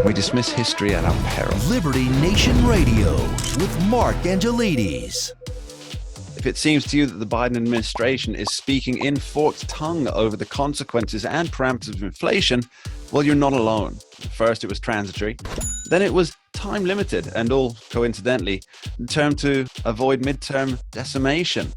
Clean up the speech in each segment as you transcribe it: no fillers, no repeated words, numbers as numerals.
We dismiss history at our peril. Liberty Nation Radio with Mark Angelides. If it seems to you that the Biden administration is speaking in forked tongue over the consequences and parameters of inflation, well, you're not alone. First, it was transitory. Then it was time limited, and all coincidentally, termed to avoid midterm decimation.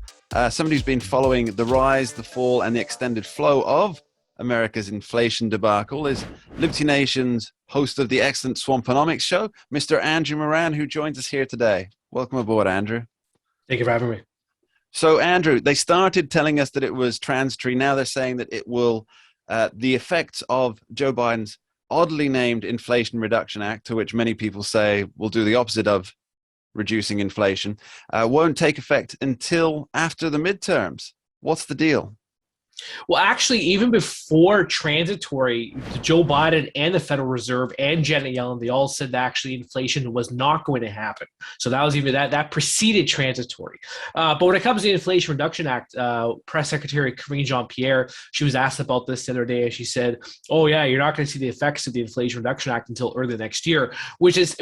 Somebody who's been following the rise, the fall, and the extended flow of America's inflation debacle is Liberty Nation's host of the excellent Swamponomics show, Mr. Andrew Moran, who joins us here today. Welcome aboard, Andrew. Thank you for having me. So, Andrew, they started telling us that it was transitory. Now they're saying that it will, the effects of Joe Biden's oddly named Inflation Reduction Act, to which many people say will do the opposite of reducing inflation, won't take effect until after the midterms. What's the deal? Well, actually, even before transitory, Joe Biden and the Federal Reserve and Janet Yellen, they all said that actually inflation was not going to happen. So that was even that preceded transitory. But when it comes to the Inflation Reduction Act, Press Secretary Karine Jean-Pierre, she was asked about this the other day, and she said, "Oh yeah, you're not going to see the effects of the Inflation Reduction Act until early next year," which is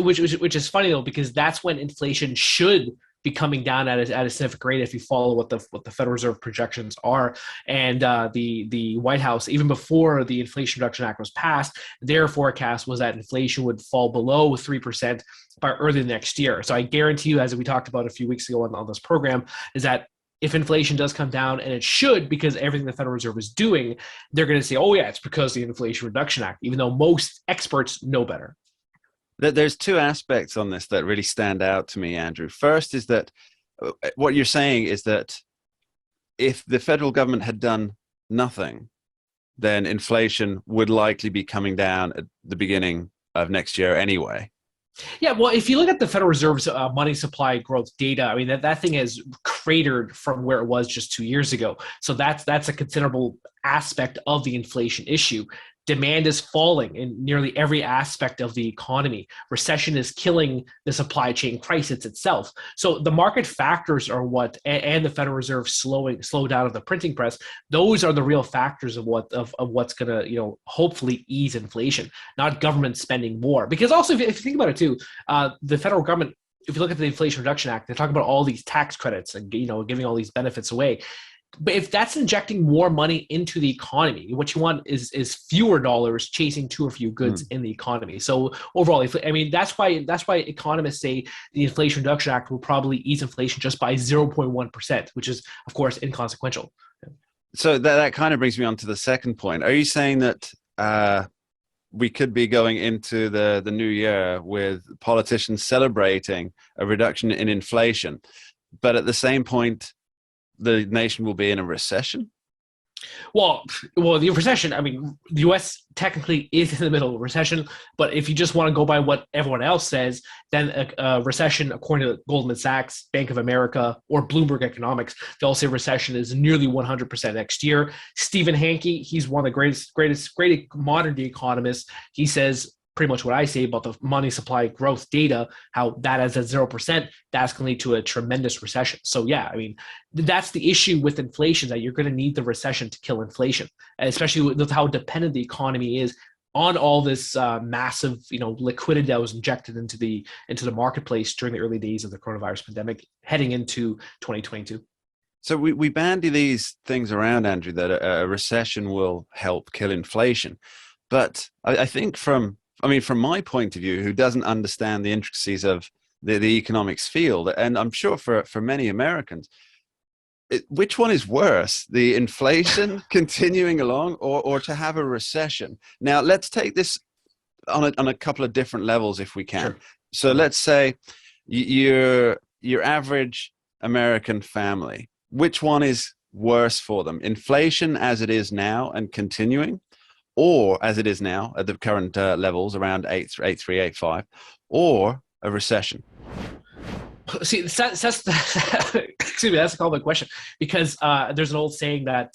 funny though, because that's when inflation should be coming down at a significant rate if you follow what the Federal Reserve projections are. And the White House, even before the Inflation Reduction Act was passed, their forecast was that inflation would fall below 3% by early next year. So I guarantee you, as we talked about a few weeks ago on this program, is that if inflation does come down, and it should, because everything the Federal Reserve is doing, they're going to say, oh yeah, it's because of the Inflation Reduction Act, even though most experts know better. There's two aspects on this that really stand out to me, Andrew. First is that what you're saying is that if the federal government had done nothing, then inflation would likely be coming down at the beginning of next year anyway. Yeah, well, if you look at the Federal Reserve's money supply growth data, I mean, that thing has cratered from where it was just 2 years ago. So that's a considerable aspect of the inflation issue. Demand is falling in nearly every aspect of the economy. Recession is killing the supply chain crisis itself. So the market factors are what, and the Federal Reserve slow down of the printing press. Those are the real factors of what's going to, hopefully ease inflation, not government spending more. Because also, if you think about it too, the federal government, if you look at the Inflation Reduction Act, they talk about all these tax credits and giving all these benefits away. But if that's injecting more money into the economy, what you want is fewer dollars chasing too few goods in the economy. So overall, that's why economists say the Inflation Reduction Act will probably ease inflation just by 0.1%, which is, of course, inconsequential. So that kind of brings me on to the second point. Are you saying that we could be going into the new year with politicians celebrating a reduction in inflation, but at the same point, the nation will be in a recession? Well, the recession, the U.S. technically is in the middle of a recession, but if you just want to go by what everyone else says, then a recession, according to Goldman Sachs, Bank of America, or Bloomberg Economics, they'll say recession is nearly 100% next year. Stephen Hanke, he's one of the great modern-day economists. He says pretty much what I say about the money supply growth data, how that is at 0%, that's going to lead to a tremendous recession. So yeah, that's the issue with inflation, that you're going to need the recession to kill inflation, especially with how dependent the economy is on all this massive, liquidity that was injected into the marketplace during the early days of the coronavirus pandemic, heading into 2022. So we bandy these things around, Andrew, that a recession will help kill inflation. But I think from my point of view, who doesn't understand the intricacies of the economics field, and I'm sure for many Americans, which one is worse, the inflation continuing along or to have a recession? Now, let's take this on a couple of different levels if we can. Sure. So let's say your average American family, which one is worse for them? Inflation as it is now and continuing, or as it is now at the current levels around 8.3, 8.5, or a recession? See, that's excuse me, that's a common question, because there's an old saying that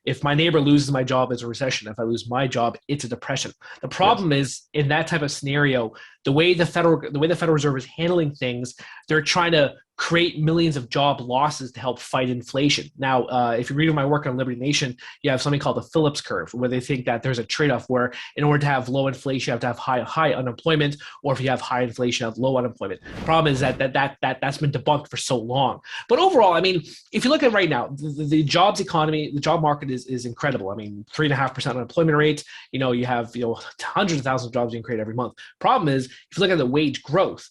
if my neighbor loses my job, it's a recession. If I lose my job, it's a depression. The problem is, in that type of scenario, the way the Federal Reserve is handling things, they're trying to create millions of job losses to help fight inflation. Now, if you're reading my work on Liberty Nation, you have something called the Phillips Curve, where they think that there's a trade-off where in order to have low inflation, you have to have high unemployment, or if you have high inflation, you have low unemployment. The problem is that's been debunked for so long. But overall, I mean, if you look at right now, the jobs economy, the job market is incredible. I mean, 3.5% unemployment rate. You have hundreds of thousands of jobs being created every month. Problem is, if you look at the wage growth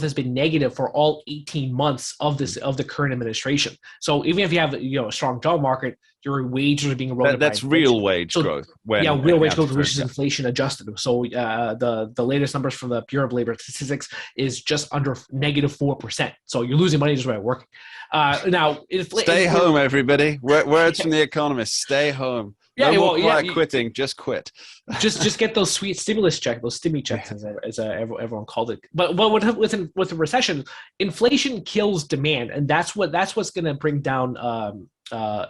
has been negative for all 18 months of the current administration. So even if you have a strong job market, your wages are being eroded. That's real wage growth. Real wage growth, which is inflation adjusted. So the latest numbers from the Bureau of Labor Statistics is just under -4%. So you're losing money just by working. Now, stay home, everybody. Words from the economist: stay home. No more quitting. Just quit. just get those sweet stimulus checks, those stimmy checks, as everyone called it. But with the recession, inflation kills demand, and that's what's going to bring down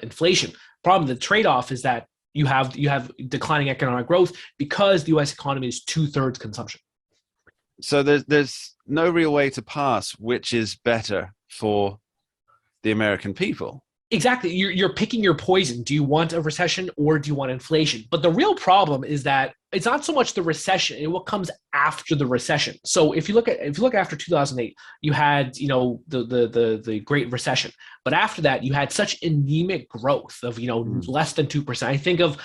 inflation. Problem, the trade-off is that you have declining economic growth because the U.S. economy is 2/3 consumption. So there's no real way to pass which is better for the American people. Exactly. You're picking your poison. Do you want a recession or do you want inflation? But the real problem is that it's not so much the recession, it's what comes after the recession. So if you look after 2008, you had the Great Recession. But after that, you had such anemic growth of less than 2%. I think of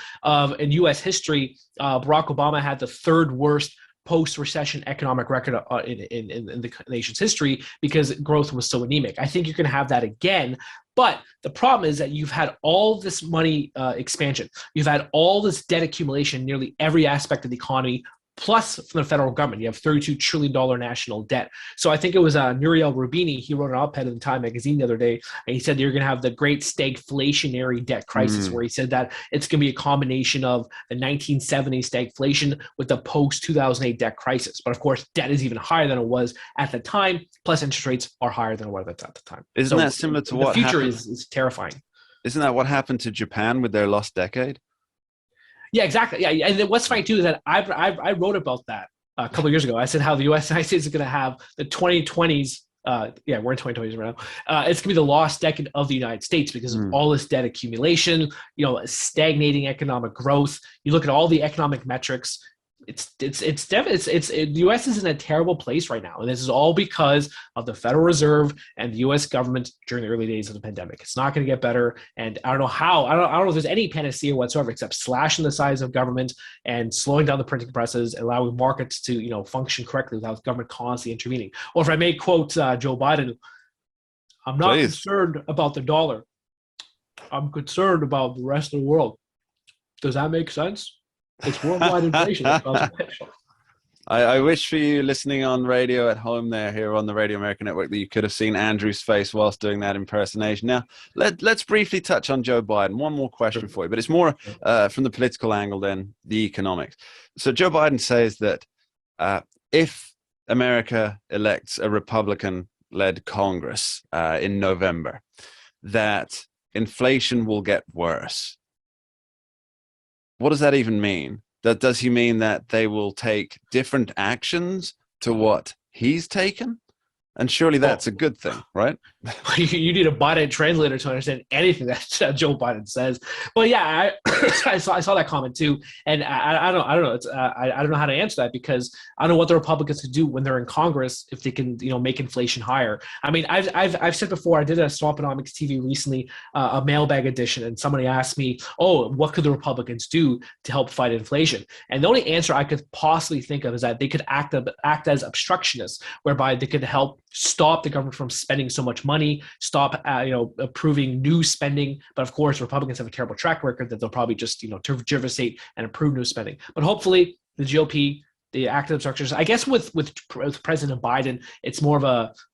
in U.S. history, Barack Obama had the third worst post-recession economic record in the nation's history because growth was so anemic. I think you're going to have that again. But the problem is that you've had all this money expansion. You've had all this debt accumulation in nearly every aspect of the economy, plus from the federal government. You have $32 trillion national debt. So I think it was Nouriel Roubini. He wrote an op-ed in Time magazine the other day, and he said you're going to have the great stagflationary debt crisis, where he said that it's going to be a combination of the 1970s stagflation with the post-2008 debt crisis. But of course, debt is even higher than it was at the time, plus interest rates are higher than what it was at the time. Isn't that similar to what the future is terrifying? Isn't that what happened to Japan with their lost decade? Yeah, exactly. Yeah, and what's funny too is that I wrote about that a couple of years ago. I said how the United States is going to have the 2020s. We're in 2020s right now. It's going to be the lost decade of the United States because of all this debt accumulation, stagnating economic growth. You look at all the economic metrics. The U.S. is in a terrible place right now, and this is all because of the Federal Reserve and the U.S. government during the early days of the pandemic. It's not going to get better, and I don't know how. I don't know if there's any panacea whatsoever except slashing the size of government and slowing down the printing presses, allowing markets to function correctly without government constantly intervening. Or if I may quote Joe Biden, "I'm not concerned about the dollar. I'm concerned about the rest of the world." Does that make sense? It's worldwide inflation. I wish for you listening on radio at home here on the Radio American Network that you could have seen Andrew's face whilst doing that impersonation. Now, let's briefly touch on Joe Biden. One more question for you, but it's more from the political angle than the economics. So Joe Biden says that if America elects a Republican-led Congress in November, that inflation will get worse. What does that even mean? Does he mean that they will take different actions to what he's taken? And surely that's a good thing, right? You need a Biden translator to understand anything that Joe Biden says. But yeah, I saw that comment too, and I don't know. I don't know how to answer that because I don't know what the Republicans could do when they're in Congress if they can make inflation higher. I mean, I've said before. I did a Swaponomics TV recently, a mailbag edition, and somebody asked me, "Oh, what could the Republicans do to help fight inflation?" And the only answer I could possibly think of is that they could act as obstructionists, whereby they could help stop the government from spending so much money, stop approving new spending. But of course, Republicans have a terrible track record that they'll probably just tergiversate and approve new spending. But hopefully, the GOP, the active obstructions. I guess with President Biden, it's more of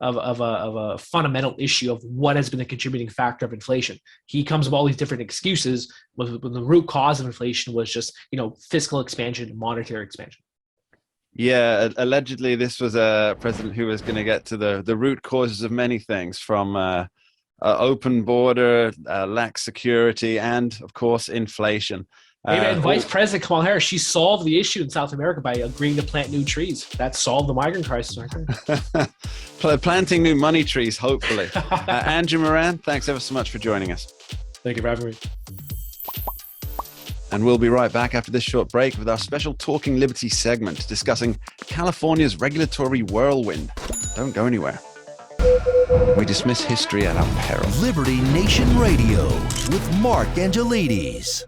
a fundamental issue of what has been the contributing factor of inflation. He comes with all these different excuses when the root cause of inflation was just fiscal expansion, monetary expansion. Yeah, allegedly this was a president who was going to get to the root causes of many things, from open border, lax security, and of course inflation. And Vice President Kamala Harris, she solved the issue in South America by agreeing to plant new trees. That solved the migrant crisis right there. planting new money trees, hopefully. Andrew Moran, thanks ever so much for joining us. Thank you for having me. And we'll be right back after this short break with our special Talking Liberty segment discussing California's regulatory whirlwind. Don't go anywhere. We dismiss history at our peril. Liberty Nation Radio with Mark Angelides.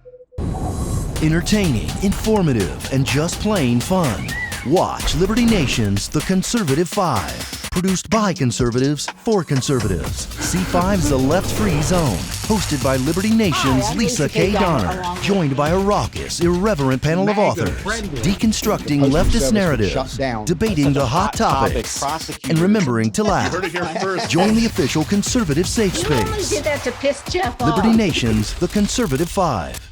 Entertaining, informative, and just plain fun. Watch Liberty Nation's The Conservative 5. Produced by conservatives for conservatives. C5's The Left Free Zone. Hosted by Liberty Nation's Lisa K. Donner. Joined by a raucous, irreverent panel of authors. Deconstructing leftist narratives. Debating the hot topics. And remembering to laugh. Join the official conservative safe You only space. did that to piss Jeff off. Liberty Nation's The Conservative 5.